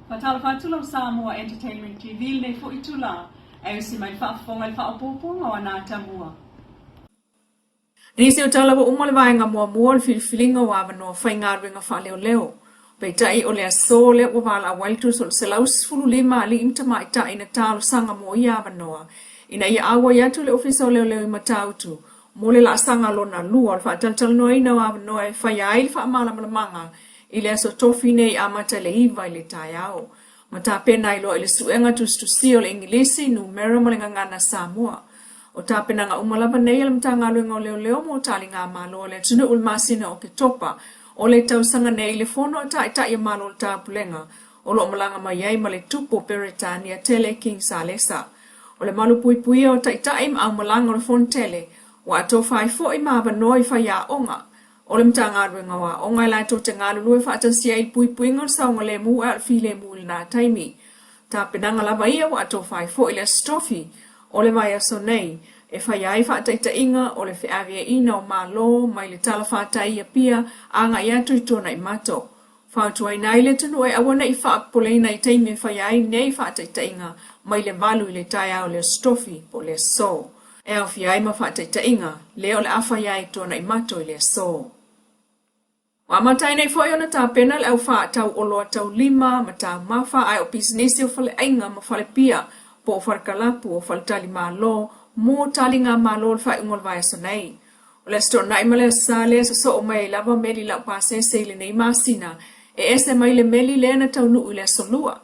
Fatal fatula Samoa Entertainment TV nei fo itula e si mai fa fonga fa popo o na tamua. Nisi o tala wa umale vaenga mua mua filinga wa no fainga ringa fa leo. Pe tai o le so le wa wala waltu sol selaus fulu lima ali imta mai tai na talo sanga mo ia vanoa. Ina ia awa yatu le ofisa leo i matautu. Mole la sanga lona lua fa tal no ina wa no e fa ya il fa mala manga. Ile so tofi nei amata le iva ile tai ao. Mata pena ilo ile suenga tu le ingilisi nu mera malenga ngana Samoa. O tapena nga umalapa nei alam tanga luenga leo mo tali nga malo le tunu ulmasina o ke topa. O le tausanga nei le fono ta ia malo ta pulenga. O lo malanga mayai ma le tupo peretania tele king salesa. O le malu pui o ta im au malanga le fon tele. Wa to fai fo i maba noi fa ya onga. O le mtanga ruenga wa onga la to te ngalu lue fa atansia i pui ngal saunga le mu al file mu na taimi. Tapena nga lava ia wa to fai fo i le stofi. O le vai aso nei, e whai ai whaataita inga o le whiawea ina o malo mai le tala whaatai a pia anga i atu i tōna i mato. Whautua i nai le tunu e awana i whaapoleina i teime whai ai nei whaataita inga mai le valu i le tai au le stofi po le so. E au whiai ma whaataita inga, le o le awhai ai tōna i mato i le so. Wa matai nei foi ona ta pena le au whaatau o loa tau lima ma tau mawha ai o pisinesi o whale ainga ma whale pia po o wharkalapu o whaltali malo, mo tali ngā malo le whai ungol vai aso nei. O le sto nai male sa le so o mai lava meli lau pāsese le nei masina, e ese mai le meli le na tau nuu le solua.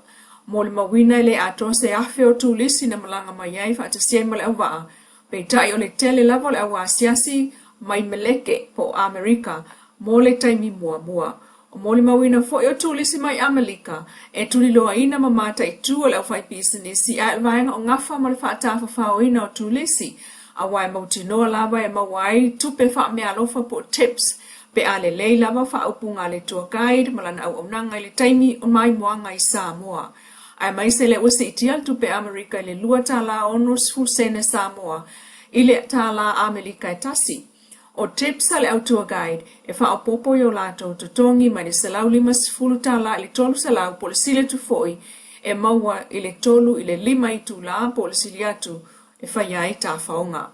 Mo le mawina le ato se afe o tūlisi na malanga mai ai whaatasia male au waa, pe tai o le tele lava le au asiasi mai meleke po Amerika, mo le taimi mua. O moli mawina fo o tūlisi mai Amerika, e tuli loa ina mamata i tua leo fai pisinisi a elvaenga o ngafa ma le whaatafa whao ina o tūlisi, a wai mauti noa lava e mawai tupe wha mea alofa po tips, pe a le lei lava wha upunga le tour guide, malana au nanga le taimi o mai moanga i Samoa. Ai mai se le wasi itial tupe Amerika i le lua tala onus fulsene Samoa, i le tala Amerika e tasi. O tips ale au tour guide, e wha popo yo lato tutongi mai le salau lima sifulu tala i le tolu salau po le sile tu foi, e maua i le tolu i le lima i tu la po le sili atu, e wha iai ta whaonga.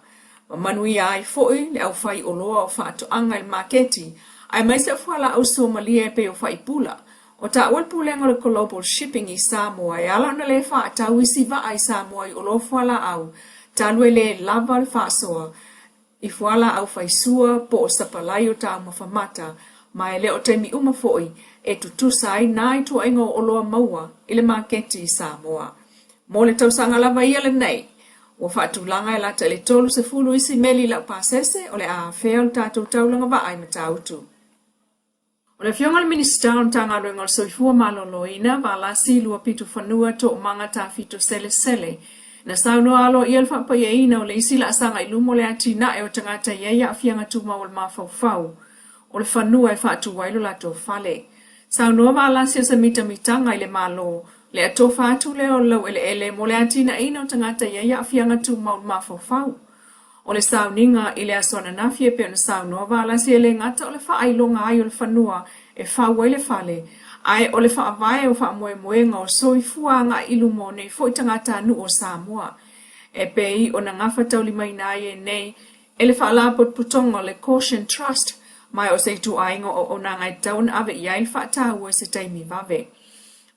Ma manui ai foi le au whai o loa o wha to anga il marketi, ai mai se whala au Somalia e pe o whai pula. O ta awal pulenga le global shipping i Samoa, e ala na le wha atau isi va ai Samoa i o lo whala au, talue le lava le wha soa, I fuala au faisua po o sapalai o ta mawhamata, ma e leo teimi uma foi e tutusai nai tua ingo o loa maua i le maketi i Samoa. Mo le tausanga lava ia le nei, o whaatulanga e lata le tolu se fulu isi meli lau pasese o le a fea o tātou taulanga wa ai matautu. O le fionga le minister o tanga roenga o soifua maloloina va la silua pitu whanua to manga ta fito sele. Na sauno alo i alfa pa ina o le isi la asanga i lumo le atina e o tangata iaia a fianga tuma o le mawhau. O le whanua e whaatu wailu la tō whale. Sauno wa ala sia sa mitanga i le malo. Le ato whaatu leo lau ele mo le atina ina o tangata iaia a fianga tuma o le mawhau. O le sauninga i le asona nafie pe o na sauno wa ala sia le ngata o le whaailonga ai o le whanua e whau le whale. Ai o le whaavae o whaamoemoenga o soifua nga ilumo nei fo tangata anu o Samoa. E pei o na ngafa tauli mai nae nei e le whaalapot putonga le Caution Trust mai o se tu aingo o na ngai taun ave iai whaatau e se taimi vave.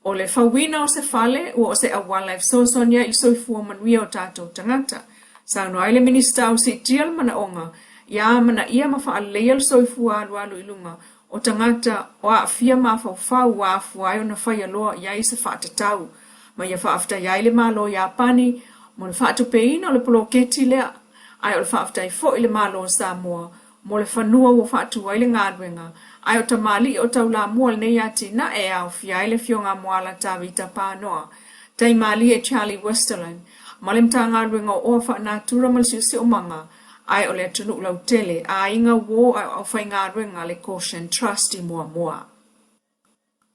O le whawina o se whale o se a wildlife sosonia il soifua manuia o tātou tangata. Sauno ai le minister o se tial mana onga, ia mana ia mawhaalea le soifua alu ilunga, o tangata o a fia mawhau wa afuai o na whai aloa iai se whaatatau. Ma ia whaafta iai le malo ia pani, mo le whaatupeina o le poloketi lea, ai o le whaafta i fo i le malo o Samoa, mo le whanua o whaatu le ngadwenga, ai o tamali o tau la mua le nei ati na e au fia le fionga moala tawita pānoa. Tai mali e Charlie Westerland, ma le mta ngadwenga o wha natura malisiusi o manga, ai o le tunu lau tele, a inga wo au whai ngā ruenga le Caution Trust I mua.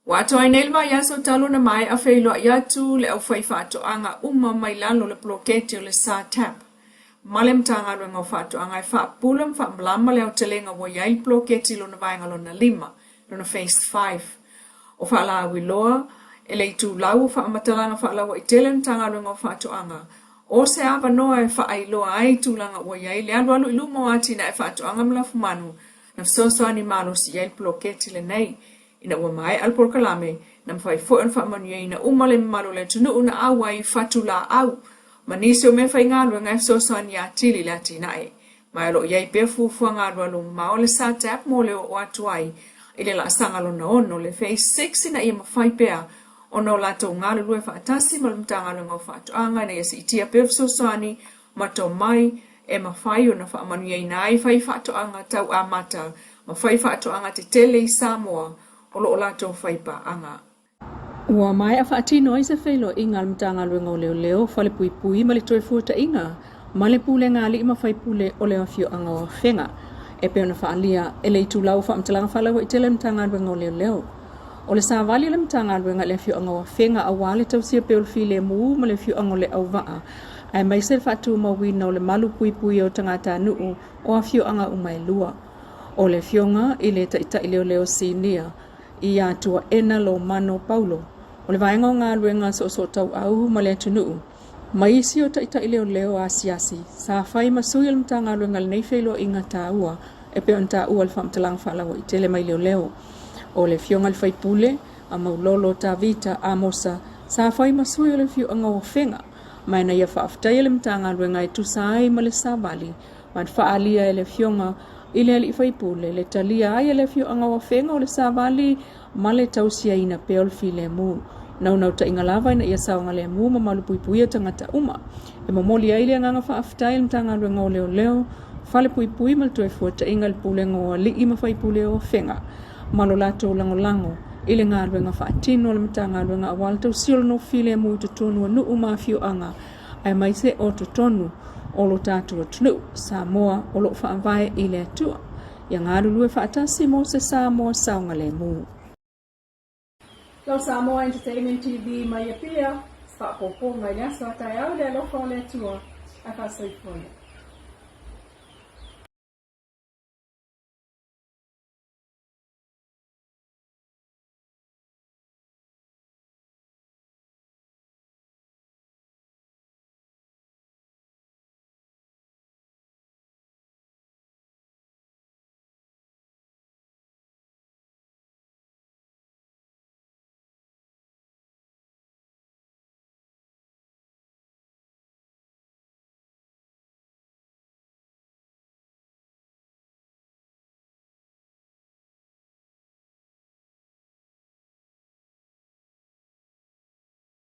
Wato ai neilwa yaso talo na mai a whailoa iatu le au whai whaato anga mai lalo le ploketi o le sa tap. Malem tanga ruenga o whaato anga I wha pulam wha mlama le au telenga wo iai ploketi lo na vaenga lo na 5, lo na phase 5. O wha la wiloa, e le tu lau whamatalanga whaalawa i tele mtangaluenga o whaatoanga. O se awa noa e whaailoa ai tūlanga ua iai le alu i lumo ati na e whaatoanga mlafu manu na fsosoani malo si iai ploketi le nei. Ina ua mai alpor kalame na mwhai fwoi whaamanu iai na umale malo le tunu una awa i whatula au. Manisi o me whaingaluenga e fsosoani atili le ati nae. Mai alo iai pe fufua ngalualu mao le sa tap mo le o atu ai. Ile la sangalo na ono le fei 6 na ia mawhai pea. Ono la tau ngāle lue whaatasi ma lumtanga le ngau whaatoanga na yasi itia pe fsosoani mato mai e mawhai o na whaamanu iai na ai whai whaatoanga tau a mata. Ma whai whaatoanga te tele i Samoa o lo o la tau whai pa anga. Ua mai a whaatino ai se whailo i ngā lumtanga lue ngau leo leo whale pui pui ma le toi fuata inga. Ma le pule ngā li i ma whai pule o leo fio anga o whenga. E peo na whaalia e le tu lau whaamtalanga whalawa i tele lumtanga lue ngau leo leo. O le sa vali le mtanga luenga le fio anga wa whenga a wale tau sia peo le file muu ma le fio anga le au waa. Ai mai se whatu ma wina o le malu pui pui o tangata nuu o a fio anga umai lua. O le fionga i le taita i leo leo sinia i atua ena lo mano paulo. O le vaenga o ngā luenga so tau au ma le atu nuu. Mai isi o taita i leo leo a siasi. Sa whai masui le mtanga luenga le neifeilo i ngā tāua e peo nta ua le whaamtalanga whalawa i tele mai leo leo. O le fionga le whaipule, a maulolo ta vita a mosa, sa whai masui o le fio anga o whenga. Mai na ia whaaftai le mtanga luenga i tusai ma le sa vali, ma whaalia e le fionga i le ali whaipule, le talia ai e le fio anga o whenga o le sa vali, ma le tausia ina peo le fi le mu. Nau ta inga lava ina ia saonga le mu ma malu pui tangata uma. E mamoli ai le anga whaaftai le mtanga luenga o leo leo, whale pui mal tue fuata inga le pule ngoa li ima whaipule o whenga. Malo lato lango ile ngā ruenga whaatino le mta ngā ruenga awal tau siolo no file mui tutonu anu umawhio anga ai mai se o tutonu o lo tātua tunu Samoa o lo whaamwae ile atua ia ngā rulue whaatasi mo se Samoa saunga le mu. Lau Samoa Entertainment TV mai a pia, whaapopo ngai nasa tai au le alofa o le atua a whaasoi fwone.